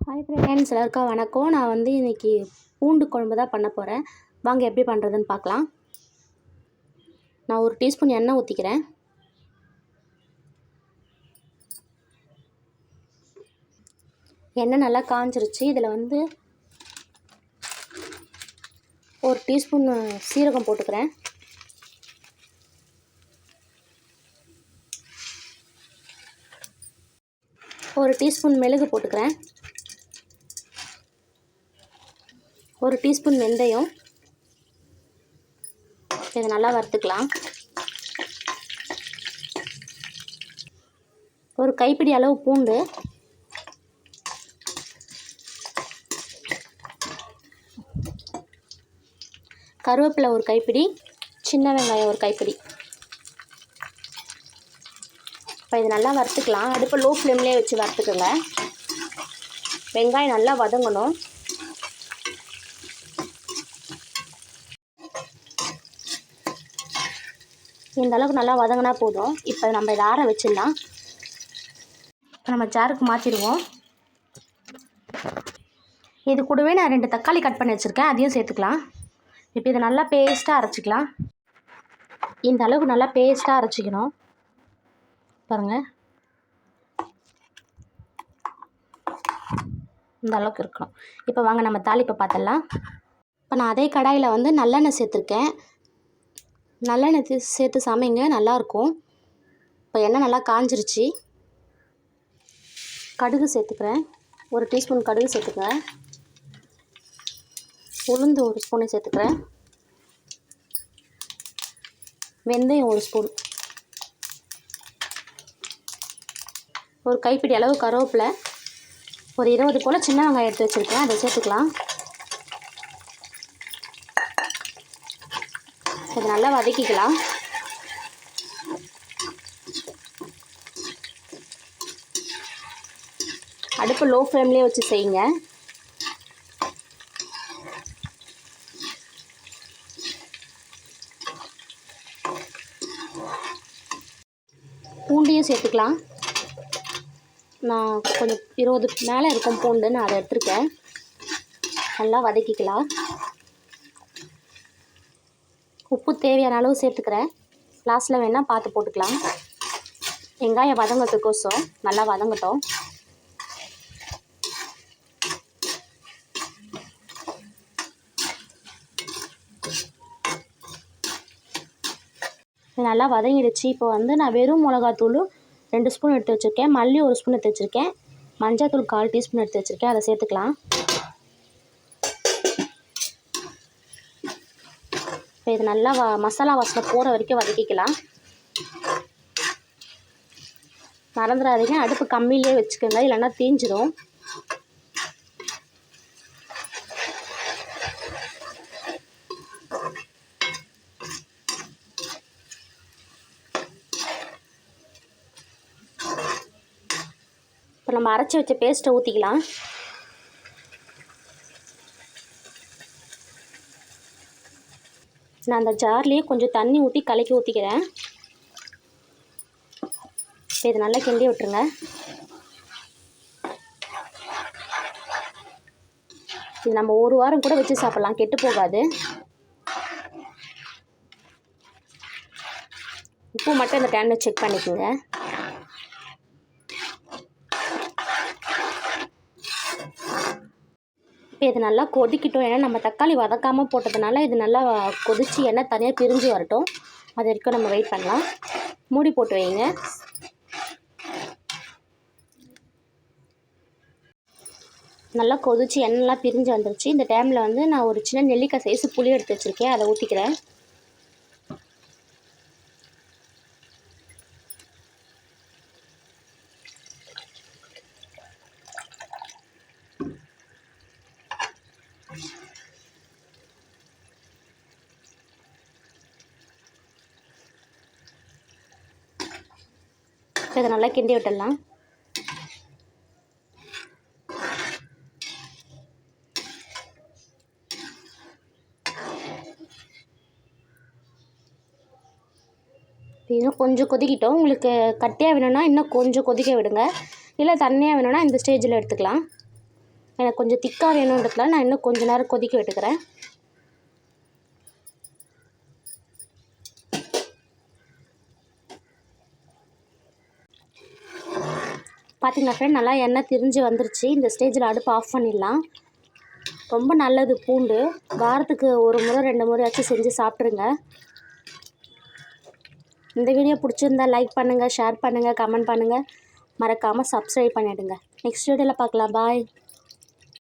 Hi friends, எல்லாருக்கும் வணக்கம். நான் இன்றைக்கி பூண்டு குழம்பு தான் பண்ண போகிறேன். வாங்க எப்படி பண்ணுறதுன்னு பார்க்கலாம். நான் 1 டீஸ்பூன் எண்ணெய் ஊற்றிக்கிறேன். எண்ணெய் நல்லா காஞ்சிருச்சு. இதில் 1 டீஸ்பூன் சீரகம் போட்டுக்கிறேன். ஒரு டீஸ்பூன் மிளகு போட்டுக்கிறேன். 1 டீஸ்பூன் வெந்தயம். இதை நல்லா வறுத்துக்கலாம். ஒரு கைப்பிடி அளவு பூண்டு, கருவேப்பிலை 1 கைப்பிடி, சின்ன வெங்காயம் 1 கைப்பிடி. இப்போ இது நல்லா வறுத்துக்கலாம். அடுப்பை லோ ஃப்ளேம்லேயே வச்சு வறுத்துக்கோங்க. வெங்காயம் நல்லா வதங்கணும். இந்த அளவுக்கு நல்லா வதங்கினா போதும். இப்போ நம்ம இதை ஆற வச்சிடலாம். இப்போ நம்ம ஜாருக்கு மாற்றிடுவோம். இது கூடவே நான் 2 தக்காளி கட் பண்ணி வச்சுருக்கேன், அதையும் சேர்த்துக்கலாம். இப்போ இதை நல்லா பேஸ்ட்டாக அரைச்சிக்கலாம். இந்த அளவுக்கு நல்லா பேஸ்ட்டாக அரைச்சிக்கணும். பாருங்கள், இந்த அளவுக்கு இருக்கணும். இப்போ வாங்க நம்ம தாளிப்பை பார்த்துடலாம். இப்போ நான் அதே கடாயில் நல்லெண்ணெய் சேர்த்துருக்கேன். நல்லெண்ணெய் சேர்த்து சமைங்க, நல்லாயிருக்கும். இப்போ எண்ணெய் நல்லா காஞ்சிருச்சு. கடுகு சேர்த்துக்கிறேன். 1 டீஸ்பூன் கடுகு சேர்த்துக்கிறேன். உளுந்து 1 ஸ்பூனை சேர்த்துக்கிறேன். வெந்தயம் 1 ஸ்பூன். 1 கைப்பிடி அளவு கருவேப்பிலை. ஒரு 20 போல் சின்ன வெங்காயம் எடுத்து வச்சுருக்கேன், அதை சேர்த்துக்கலாம். இது நல்லா வதக்கிக்கலாம். அடுப்பு லோ ஃப்ளேம்லேயே வச்சு செய்யுங்க. பூண்டையும் சேர்த்துக்கலாம். நான் கொஞ்சம் 20 மேலே இருக்கும் பூண்டு, நான் அதை எடுத்துருக்கேன். நல்லா வதக்கிக்கலாம். உப்பு தேவையான அளவு சேர்த்துக்கிறேன். லாஸ்ட்டில் வேணால் பார்த்து போட்டுக்கலாம். வெங்காயம் வதங்கிறதுக்கோசம் நல்லா வதங்கட்டும். நல்லா வதங்கிடுச்சு. இப்போ நான் வெறும் மிளகாத்தூள் 2 ஸ்பூன் எடுத்து வச்சுருக்கேன், மல்லி 1 ஸ்பூன் எடுத்து வச்சுருக்கேன், மஞ்சள்தூள் 1/4 டீஸ்பூன் எடுத்து வச்சுருக்கேன், அதை சேர்த்துக்கலாம். இப்போ இது நல்லா மசாலா வாசனை போகிற வரைக்கும் வதக்கிக்கலாம். மறந்துடாதீங்க, அடுப்பு கம்மியிலே வச்சுக்கோங்க, இல்லைன்னா தீஞ்சிடும். இப்போ நம்ம அரைச்சி வச்ச பேஸ்ட்டை ஊற்றிக்கலாம். நான் அந்த ஜார்லேயே கொஞ்சம் தண்ணி ஊற்றி கலக்கி ஊற்றிக்கிறேன். இப்போ இது நல்லா கிண்டி விட்டுருங்க. இது நம்ம 1 வாரம் கூட வச்சு சாப்பிட்லாம், கெட்டு போகாது. உப்பு மட்டும் இந்த டைமில் செக் பண்ணிக்கோங்க. இப்போ இது நல்லா கொதிக்கட்டும். ஏன்னா நம்ம தக்காளி வதக்காமல் போட்டதுனால இது நல்லா கொதித்து எண்ணெய் தனியாக பிரிஞ்சு வரட்டும். அது வரைக்கும் நம்ம வெயிட் பண்ணலாம். மூடி போட்டு வைங்க. நல்லா கொதித்து எண்ணெய்லாம் பிரிஞ்சு வந்துருச்சு. இந்த டைமில் நான் ஒரு சின்ன நெல்லிக்காய் சைஸு புளி எடுத்து வச்சுருக்கேன், அதை ஊற்றிக்கிறேன். இதை நல்லா கிண்டி விட்டுடலாம். இன்னும் கொஞ்சம் கொதிக்கிட்டோம். உங்களுக்கு கட்டியாக வேணும்னா இன்னும் கொஞ்சம் கொதிக்க விடுங்க, இல்லை தண்ணியாக வேணும்னா இந்த ஸ்டேஜில் எடுத்துக்கலாம். எனக்கு கொஞ்சம் திக்காக வேணுன்றதுனால நான் இன்னும் கொஞ்சம் நேரம் கொதிக்க விட்டுக்கிறேன். பார்த்தீங்கன்னா ஃப்ரெண்ட் நல்லா எண்ணெய் திரிஞ்சு வந்துருச்சு. இந்த ஸ்டேஜில் அடுப்பு ஆஃப் பண்ணிடலாம். ரொம்ப நல்லது பூண்டு. வாரத்துக்கு 1 முறை 2 முறையாச்சும் செஞ்சு சாப்பிட்ருங்க. இந்த வீடியோ பிடிச்சிருந்தா லைக் பண்ணுங்கள், ஷேர் பண்ணுங்கள், கமெண்ட் பண்ணுங்கள். மறக்காமல் சப்ஸ்கிரைப் பண்ணிவிடுங்க. நெக்ஸ்ட் வீடியோவில் பார்க்கலாம். பாய்.